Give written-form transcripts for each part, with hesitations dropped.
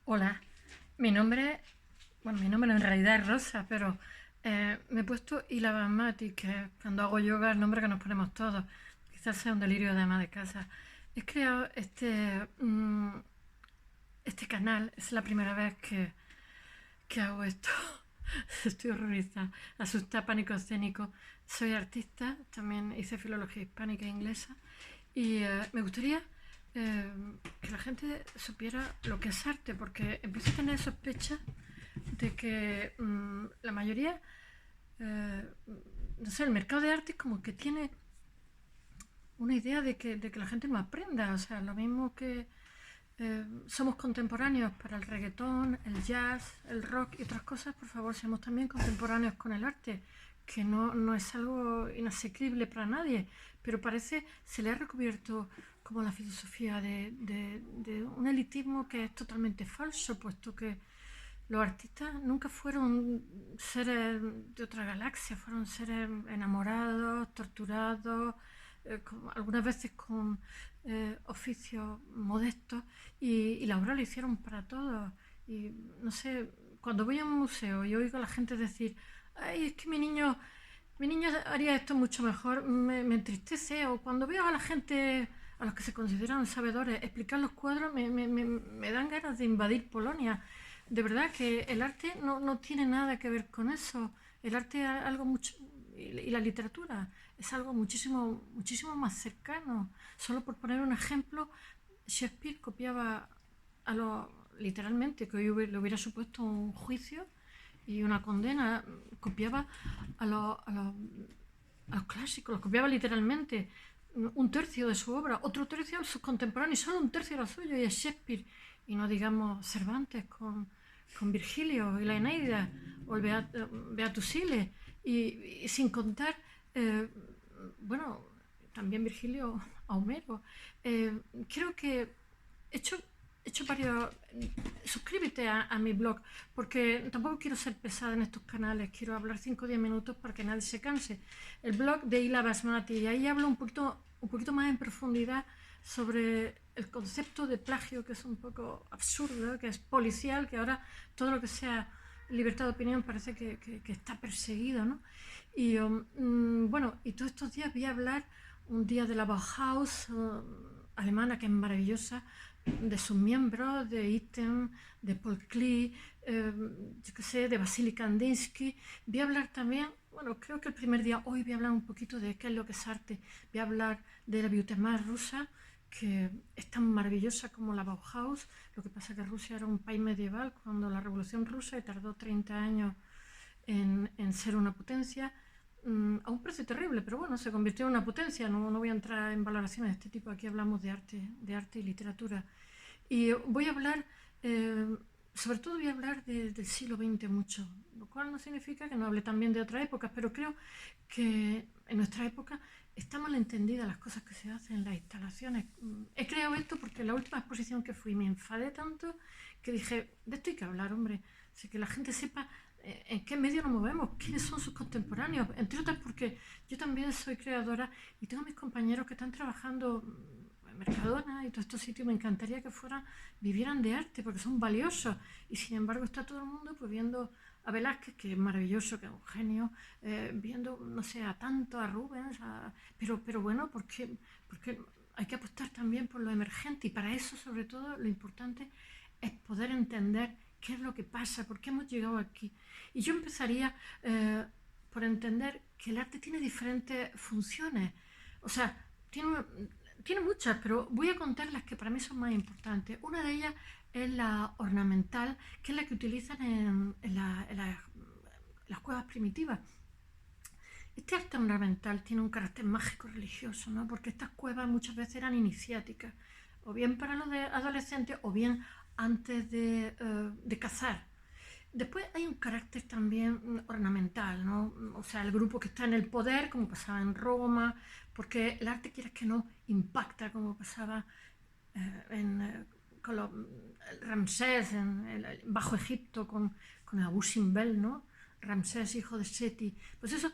Hola, mi nombre en realidad es Rosa, pero me he puesto Ilava Mati, que cuando hago yoga es el nombre que nos ponemos todos. Quizás sea un delirio de ama de casa. He creado este canal, es la primera vez que hago esto. Estoy horrorizada, asustada, pánico escénico. Soy artista, también hice filología hispánica e inglesa y me gustaría eh, que la gente supiera lo que es arte, porque empiezo a tener sospecha de que la mayoría, eh, no sé, el mercado de arte es como que tiene una idea de que la gente no aprenda, o sea, lo mismo que somos contemporáneos para el reggaetón, el jazz, el rock y otras cosas, por favor, seamos también contemporáneos con el arte, que no es algo inasequible para nadie, pero parece se le ha recubierto como la filosofía de un elitismo que es totalmente falso, puesto que los artistas nunca fueron seres de otra galaxia, fueron seres enamorados, torturados, algunas veces con oficios modestos y la obra la hicieron para todos. Y no sé, cuando voy a un museo y oigo a la gente decir, ay, es que mi niño haría esto mucho mejor, me entristece. O cuando veo a la gente, a los que se consideran sabedores, explicar los cuadros, me dan ganas de invadir Polonia. De verdad que el arte no tiene nada que ver con eso. El arte es algo mucho, y la literatura es algo muchísimo, muchísimo más cercano. Solo por poner un ejemplo, Shakespeare copiaba literalmente, que hoy le hubiera supuesto un juicio y una condena, copiaba a los clásicos, los copiaba literalmente. Un tercio de su obra, otro tercio de sus contemporáneos, solo un tercio era suyo y es Shakespeare. Y no digamos Cervantes con Virgilio y la Eneida o el Beatus Ile. Y sin contar, eh, bueno, también Virgilio a Homero. Creo que he hecho, he hecho varios. Suscríbete a mi blog, porque tampoco quiero ser pesada en estos canales, quiero hablar 5 o 10 minutos para que nadie se canse. El blog de Ila Basmati, y ahí hablo un poquito más en profundidad sobre el concepto de plagio, que es un poco absurdo, que es policial, que ahora todo lo que sea libertad de opinión parece que está perseguido, ¿no? Y bueno, y todos estos días voy a hablar un día de la Bauhaus alemana, que es maravillosa, de sus miembros, de Itten, de Paul Klee, yo qué sé, de Vasily Kandinsky. Voy a hablar también, bueno, creo que el primer día, hoy voy a hablar un poquito de qué es lo que es arte. Voy a hablar de la Biutemas rusa, que es tan maravillosa como la Bauhaus. Lo que pasa es que Rusia era un país medieval cuando la Revolución Rusa y tardó 30 años en ser una potencia, a un precio terrible, pero bueno, se convirtió en una potencia. No voy a entrar en valoraciones de este tipo, aquí hablamos de arte y literatura. Y voy a hablar, eh, sobre todo voy a hablar del siglo XX mucho, lo cual no significa que no hable también de otras épocas, pero creo que en nuestra época está mal entendida las cosas que se hacen en las instalaciones. He creado esto porque en la última exposición que fui me enfadé tanto que dije, de esto hay que hablar, hombre. Así que la gente sepa en qué medio nos movemos, quiénes son sus contemporáneos, entre otras porque yo también soy creadora y tengo mis compañeros que están trabajando en Mercadona y todos estos sitios. Me encantaría que vivieran de arte porque son valiosos, y sin embargo está todo el mundo pues viendo a Velázquez, que es maravilloso, que es un genio, viendo, no sé, a tanto, a Rubens, pero bueno, porque hay que apostar también por lo emergente, y para eso sobre todo lo importante es poder entender qué es lo que pasa, por qué hemos llegado aquí. Y yo empezaría por entender que el arte tiene diferentes funciones. O sea, tiene muchas, pero voy a contar las que para mí son más importantes. Una de ellas es la ornamental, que es la que utilizan en las cuevas primitivas. Este arte ornamental tiene un carácter mágico religioso, ¿no? Porque estas cuevas muchas veces eran iniciáticas, o bien para los adolescentes, o bien antes de cazar. Después hay un carácter también ornamental, ¿no? O sea, el grupo que está en el poder, como pasaba en Roma, porque el arte, quieres que no, impacta, como pasaba con Ramsés en el Bajo Egipto, con Abu Simbel, ¿no? Ramsés, hijo de Seti. Pues eso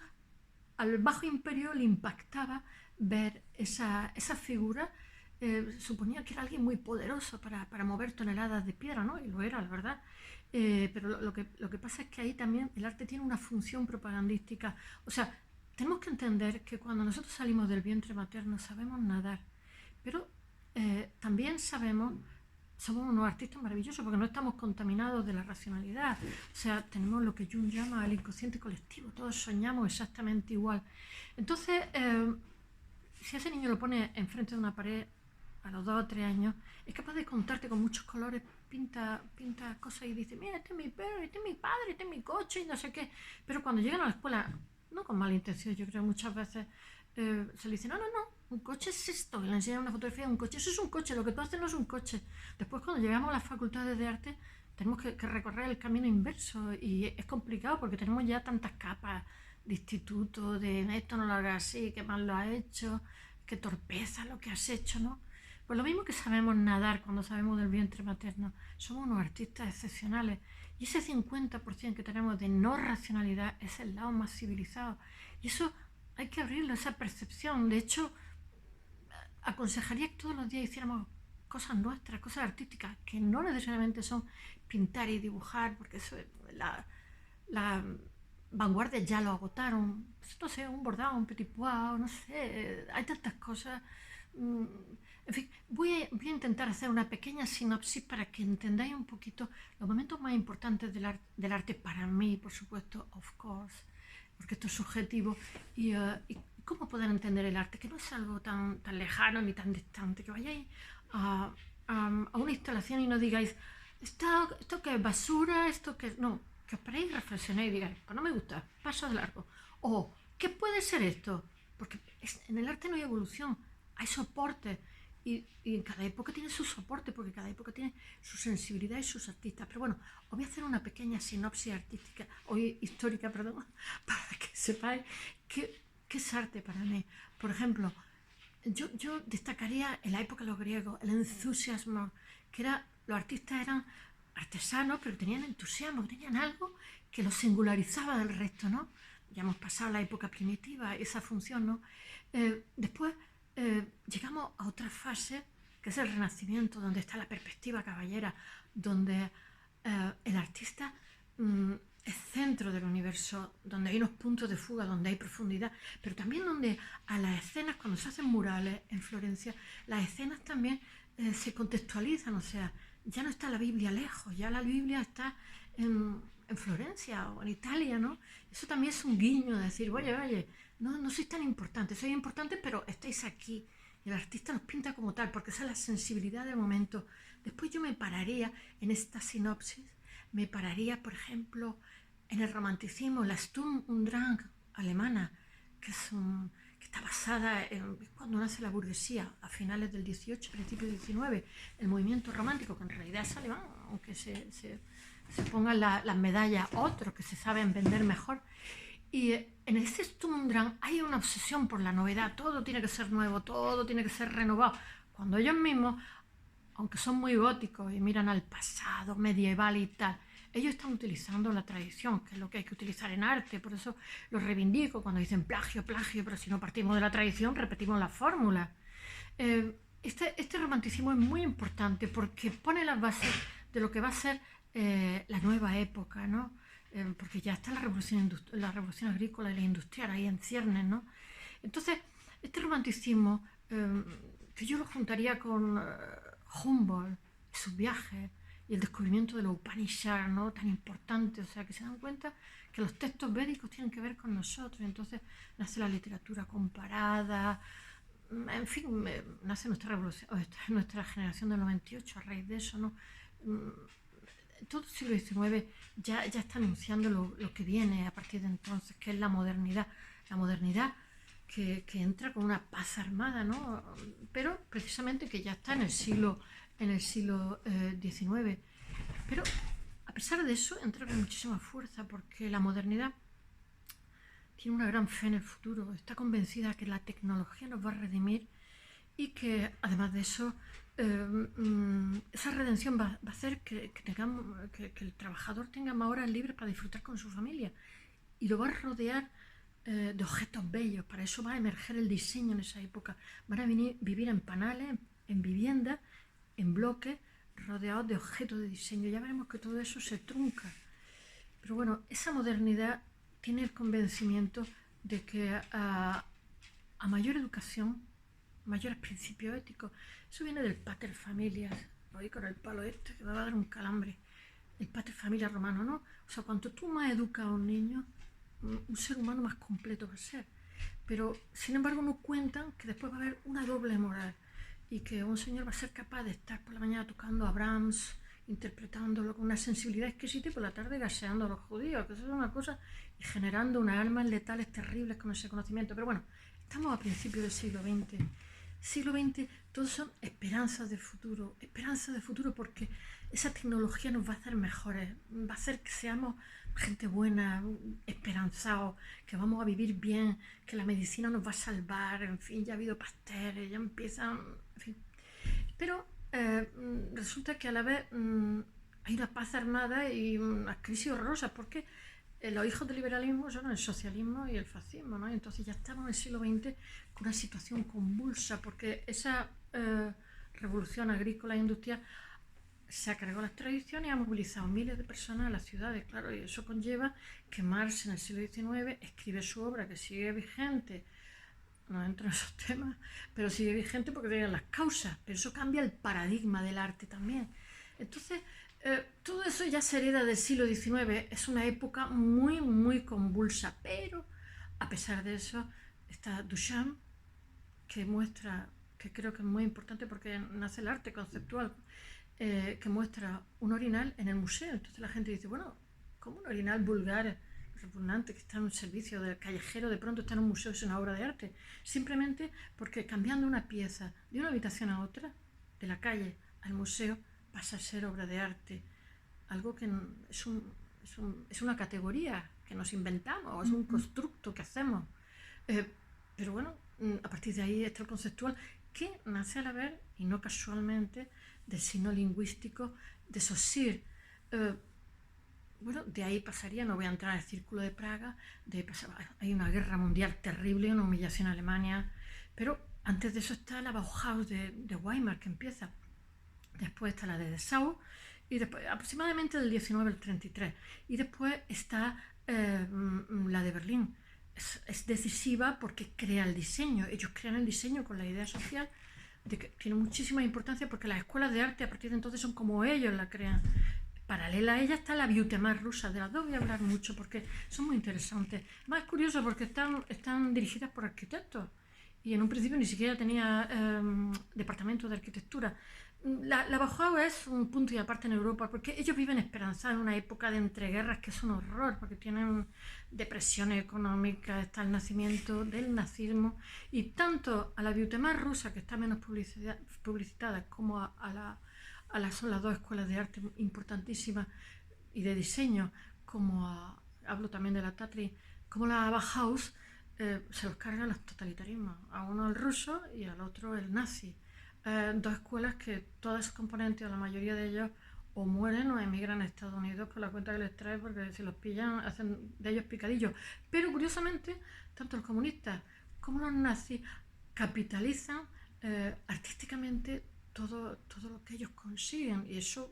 al Bajo Imperio le impactaba ver esa figura suponía que era alguien muy poderoso para mover toneladas de piedra, ¿no? Y lo era, la verdad. Pero lo que pasa es que ahí también el arte tiene una función propagandística. O sea, tenemos que entender que cuando nosotros salimos del vientre materno sabemos nadar, pero también somos unos artistas maravillosos porque no estamos contaminados de la racionalidad. O sea, tenemos lo que Jung llama el inconsciente colectivo, todos soñamos exactamente igual. Entonces, si a ese niño lo pone enfrente de una pared a los 2 o 3 años, es capaz de contarte con muchos colores, pinta cosas y dice, mira, este es mi perro, este es mi padre, este es mi coche y no sé qué. Pero cuando llegan a la escuela, no con mala intención, yo creo muchas veces se le dice, no, un coche es esto, y le enseñan una fotografía de un coche, eso es un coche, lo que tú haces no es un coche. Después cuando llegamos a las facultades de arte, tenemos que recorrer el camino inverso y es complicado porque tenemos ya tantas capas de instituto, de esto no lo hagas así, qué mal lo has hecho, qué torpeza lo que has hecho, ¿no? Pues lo mismo que sabemos nadar cuando sabemos del vientre materno, somos unos artistas excepcionales y ese 50% que tenemos de no racionalidad es el lado más civilizado y eso hay que abrirlo, esa percepción. De hecho, aconsejaría que todos los días hiciéramos cosas nuestras, cosas artísticas, que no necesariamente son pintar y dibujar, porque eso la vanguardia ya lo agotaron. Pues, no sé, un bordado, un petit pois, no sé, hay tantas cosas. En fin, voy a intentar hacer una pequeña sinopsis para que entendáis un poquito los momentos más importantes del arte para mí, por supuesto, of course, porque esto es subjetivo, y cómo poder entender el arte, que no es algo tan lejano ni tan distante, que vayáis a una instalación y no digáis, esto que es basura, esto que... No, que os paréis, reflexionéis y digáis, pues no me gusta, paso de largo. O, ¿qué puede ser esto? Porque en el arte no hay evolución, hay soporte. Y en cada época tiene su soporte, porque cada época tiene su sensibilidad y sus artistas. Pero bueno, os voy a hacer una pequeña sinopsis artística, o histórica, perdón, para que sepáis qué es arte para mí. Por ejemplo, yo destacaría en la época de los griegos el entusiasmo, que los artistas eran artesanos, pero tenían entusiasmo, tenían algo que los singularizaba del resto, ¿no? Ya hemos pasado la época primitiva, esa función, ¿no? Después llegamos a otra fase, que es el Renacimiento, donde está la perspectiva caballera, donde el artista es centro del universo, donde hay unos puntos de fuga, donde hay profundidad, pero también donde a las escenas, cuando se hacen murales en Florencia, las escenas también se contextualizan, o sea, ya no está la Biblia lejos, ya la Biblia está en Florencia o en Italia, ¿no? Eso también es un guiño de decir, oye, no sois tan importantes, sois importantes, pero estáis aquí. Y el artista los pinta como tal, porque esa es la sensibilidad del momento. Después yo me pararía en esta sinopsis, me pararía, por ejemplo, en el romanticismo, la Sturm und Drang alemana, que está basada en cuando nace la burguesía, a finales del 18, principios del 19, el movimiento romántico, que en realidad es alemán, aunque se pongan las medallas otros que se saben vender mejor. Y en ese Sturm und Drang hay una obsesión por la novedad, todo tiene que ser nuevo, todo tiene que ser renovado. Cuando ellos mismos, aunque son muy góticos y miran al pasado medieval y tal, ellos están utilizando la tradición, que es lo que hay que utilizar en arte, por eso lo reivindico cuando dicen plagio, pero si no partimos de la tradición, repetimos la fórmula. Este romanticismo es muy importante porque pone las bases de lo que va a ser la nueva época, ¿no? Porque ya está la revolución agrícola y la industrial ahí en ciernes, ¿no? Entonces, este romanticismo, que yo lo juntaría con Humboldt, sus viajes y el descubrimiento de los Upanishads, ¿no? Tan importante, o sea, que se dan cuenta que los textos védicos tienen que ver con nosotros, entonces nace la literatura comparada, en fin, nace nuestra generación del 98 a raíz de eso, ¿no? Todo el siglo XIX ya está anunciando lo que viene a partir de entonces, que es la modernidad. La modernidad que entra con una paz armada, ¿no? Pero precisamente que ya está en el siglo XIX. Pero a pesar de eso entra con muchísima fuerza porque la modernidad tiene una gran fe en el futuro, está convencida que la tecnología nos va a redimir y que además de eso esa redención va a hacer que el trabajador tenga más horas libres para disfrutar con su familia y lo va a rodear de objetos bellos. Para eso va a emerger el diseño en esa época. Van a vivir en panales, en viviendas, en bloques, rodeados de objetos de diseño. Ya veremos que todo eso se trunca. Pero bueno, esa modernidad tiene el convencimiento de que a mayor educación, mayores principios éticos, eso viene del pater familias, voy con el palo este que me va a dar un calambre, el pater familias romano, ¿no? O sea, cuanto tú más educas a un niño, un ser humano más completo va a ser. Pero, sin embargo, no cuentan que después va a haber una doble moral y que un señor va a ser capaz de estar por la mañana tocando a Brahms, interpretándolo con una sensibilidad exquisita y por la tarde gaseando a los judíos, que eso es una cosa, y generando unas armas letales terribles con ese conocimiento. Pero bueno, estamos a principios del siglo XX. Siglo XX, todos son esperanzas de futuro porque esa tecnología nos va a hacer mejores, va a hacer que seamos gente buena, esperanzados, que vamos a vivir bien, que la medicina nos va a salvar, en fin, ya ha habido Pasteur, ya empiezan, en fin. Pero resulta que a la vez hay una paz armada y una crisis horrorosa, porque los hijos del liberalismo son el socialismo y el fascismo, ¿no? Y entonces ya estamos en el siglo XX con una situación convulsa, porque esa revolución agrícola e industrial se ha cargado las tradiciones y ha movilizado miles de personas a las ciudades, claro, y eso conlleva que Marx en el siglo XIX escribe su obra que sigue vigente, no entro en esos temas, pero sigue vigente porque tiene las causas, pero eso cambia el paradigma del arte también. Entonces, todo eso ya se hereda del siglo XIX, es una época muy, muy convulsa, pero a pesar de eso está Duchamp, que muestra, que creo que es muy importante porque nace el arte conceptual, que muestra un orinal en el museo. Entonces la gente dice, bueno, ¿cómo un orinal vulgar, repugnante, que está en un servicio de callejero, de pronto está en un museo, es una obra de arte? Simplemente porque cambiando una pieza de una habitación a otra, de la calle al museo, pasa a ser obra de arte. Algo que es una categoría que nos inventamos, es un constructo que hacemos. Eh, pero bueno, a partir de ahí está el conceptual, que nace a la vez, y no casualmente, del signo lingüístico de Saussure. Bueno, de ahí pasaría, no voy a entrar al Círculo de Praga, hay una guerra mundial terrible, una humillación a Alemania, pero antes de eso está la Bauhaus de Weimar, que empieza. Después está la de Dessau, y después aproximadamente del 19 al 33. Y después está la de Berlín. Es decisiva porque crea el diseño. Ellos crean el diseño con la idea social, de que tiene muchísima importancia porque las escuelas de arte a partir de entonces son como ellos la crean. Paralela a ella está la Biutemar rusa, de las dos voy a hablar mucho porque son muy interesantes. Más curioso porque están dirigidas por arquitectos y en un principio ni siquiera tenía departamento de arquitectura. La Bauhaus es un punto y aparte en Europa porque ellos viven esperanzados en una época de entreguerras que es un horror porque tienen depresión económica, está el nacimiento del nazismo y tanto a la Biutemar rusa, que está menos publicitada, como son las dos escuelas de arte importantísimas y de diseño, hablo también de la Tatri, como la Bauhaus, se los cargan los totalitarismos, a uno el ruso y al otro el nazi. Dos escuelas que todos sus componentes, o la mayoría de ellos, o mueren o emigran a Estados Unidos por la cuenta que les trae, porque si los pillan hacen de ellos picadillos. Pero curiosamente, tanto los comunistas como los nazis capitalizan artísticamente todo lo que ellos consiguen, y eso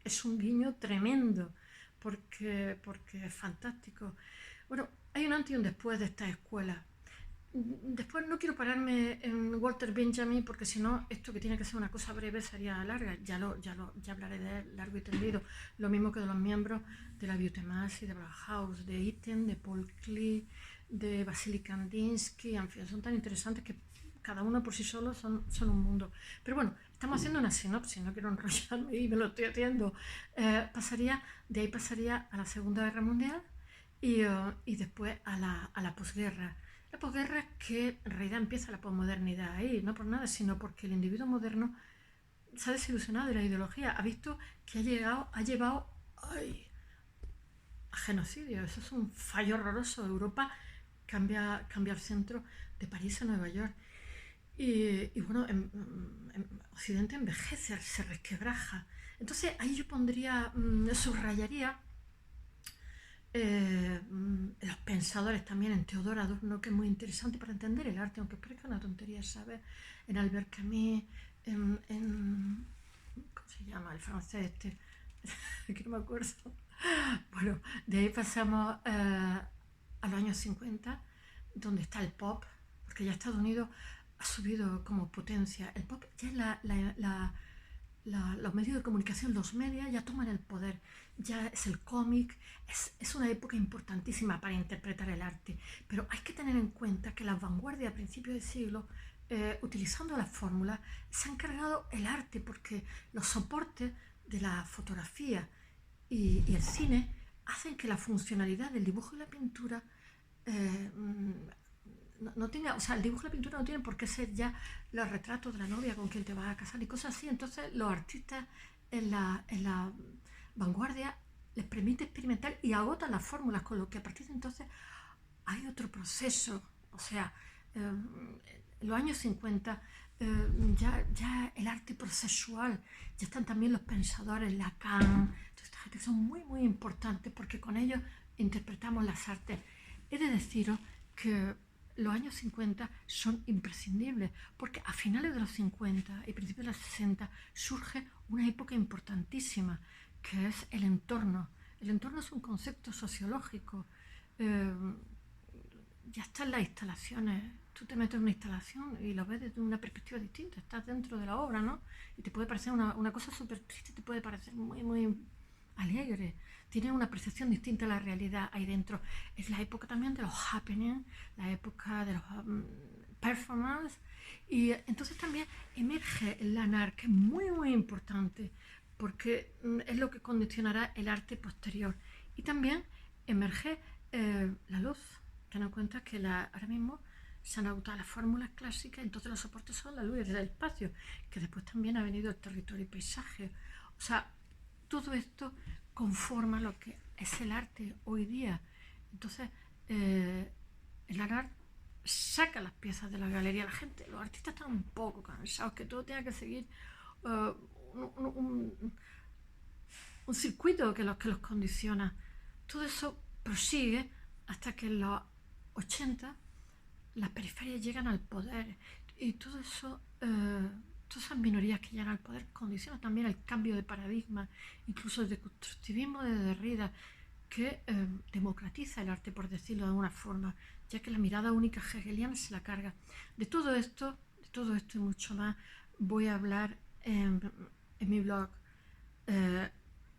es un guiño tremendo porque es fantástico. Bueno, hay un antes y un después de esta escuela. Después no quiero pararme en Walter Benjamin porque si no, esto que tiene que ser una cosa breve sería larga. Ya hablaré de él largo y tendido. Lo mismo que de los miembros de la Biotemas y de Bauhaus, de Itten, de Paul Klee, de Vasily Kandinsky. En fin, son tan interesantes que cada uno por sí solo son un mundo. Pero bueno, estamos haciendo una sinopsis, no quiero enrollarme y me lo estoy haciendo. De ahí pasaría a la Segunda Guerra Mundial y después a la posguerra. La posguerra es que en realidad empieza la posmodernidad ahí, no por nada, sino porque el individuo moderno se ha desilusionado de la ideología, ha visto que ha llevado a genocidio. Eso es un fallo horroroso. Europa cambia el centro de París a Nueva York. Y bueno, Occidente envejece, se resquebraja. Entonces ahí yo subrayaría los pensadores también, en Theodor Adorno, que es muy interesante para entender el arte, aunque parezca una tontería, ¿sabes? En Albert Camus, ¿cómo se llama? El francés este, que no me acuerdo. Bueno, de ahí pasamos a los años 50, donde está el pop, porque ya Estados Unidos ha subido como potencia. El pop ya es los medios de comunicación, los medios ya toman el poder, ya es el cómic, es una época importantísima para interpretar el arte, pero hay que tener en cuenta que las vanguardias a principios del siglo, utilizando las fórmulas, se han cargado el arte porque los soportes de la fotografía y el cine hacen que la funcionalidad del dibujo y la pintura eh, no tenga, o sea, el dibujo y la pintura no tienen por qué ser ya los retratos de la novia con quien te vas a casar y cosas así. Entonces los artistas en la vanguardia les permite experimentar y agotan las fórmulas, con lo que a partir de entonces hay otro proceso. O sea, en los años 50 ya el arte procesual, ya están también los pensadores, Lacan, toda esta gente que son muy, muy importantes porque con ellos interpretamos las artes. He de deciros que los años 50 son imprescindibles porque a finales de los 50 y principios de los 60 surge una época importantísima que es el entorno. El entorno es un concepto sociológico. Eh, ya están las instalaciones. Tú te metes en una instalación y lo ves desde una perspectiva distinta. Estás dentro de la obra, ¿no? Y te puede parecer una cosa súper triste, te puede parecer muy, muy alegre. Tienes una percepción distinta a la realidad ahí dentro. Es la época también de los happenings, la época de los performance. Y entonces también emerge el lanar, que es muy, muy importante, porque es lo que condicionará el arte posterior. Y también emerge la luz. Ten en cuenta que ahora mismo se han agotado las fórmulas clásicas, entonces los soportes son la luz del espacio, que después también ha venido el territorio y paisaje. O sea, todo esto conforma lo que es el arte hoy día. Entonces, el arte saca las piezas de la galería. La gente, los artistas están un poco cansados, que todo tenga que seguir uh, un circuito que los condiciona. Todo eso prosigue hasta que en los 80 las periferias llegan al poder y todo eso, todas esas minorías que llegan al poder condicionan también el cambio de paradigma, incluso el deconstructivismo de Derrida, que democratiza el arte, por decirlo de alguna forma, ya que la mirada única hegeliana se la carga. De todo esto y mucho más voy a hablar en mi blog,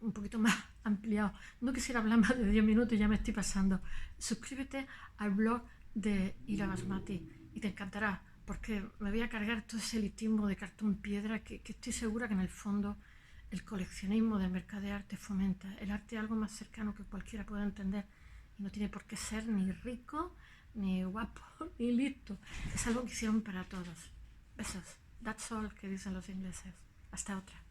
un poquito más ampliado. No quisiera hablar más de 10 minutos, ya me estoy pasando. Suscríbete al blog de Ira Basmati y te encantará, porque me voy a cargar todo ese elitismo de cartón piedra que estoy segura que en el fondo el coleccionismo del mercadearte fomenta. El arte es algo más cercano que cualquiera pueda entender y no tiene por qué ser ni rico, ni guapo, ni listo. Es algo que hicieron para todos. Besos. That's all, que dicen los ingleses. Hasta otra.